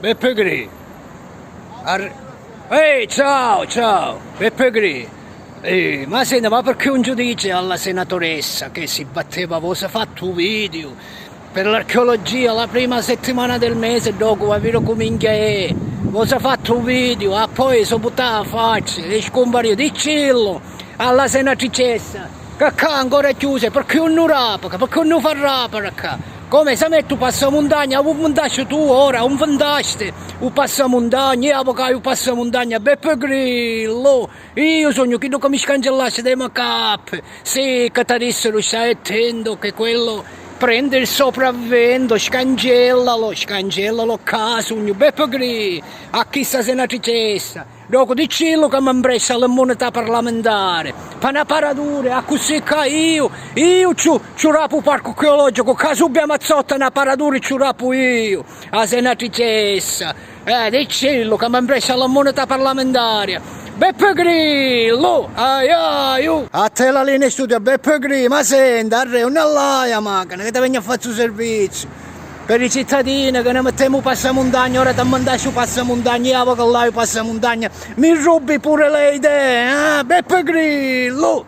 Beppe Grillo. Ehi, ciao, ciao, Beppe Grillo. Ma senti, ma perché un giudizio alla senatoressa che si batteva, aveva fatto un video per l'archeologia la prima settimana del mese dopo avere come è, aveva fatto un video, poi si buttava la faccia e scomparire, dicillo alla senatricessa che qua ancora è chiusa, perché non rapa, perché non fa rapa, come se metto passamontagna, un vantaggio tu ora, un vantaggio, un passamontagna, io avvocato un passamontagna, Beppe Grillo, io sogno che non mi scangellasse dai macap, sì, che ti dissero, stai attento che quello prende il sopravvento, scangellalo, qua, sogno, Beppe Grillo, a chi sta senatricessa, dopo dicillo che mi ha preso l'immunità parlamentare, per una paradura, a così che io ci rapo parco archeologico, che subito mazzotta una paradura ci rapo io, a senatricessa, dicillo che mi ha preso l'immunità parlamentare. Beppe Grillo, a te la linea studio, Beppe Grillo, ma senti, arre, non l'aia macchina, che ti venga a fare il servizio. Per i cittadini che ne mettiamo passamontagna, ora ti mandai su passamontagna, io che là passamontagna, mi rubi pure le idee, Beppe Grillo!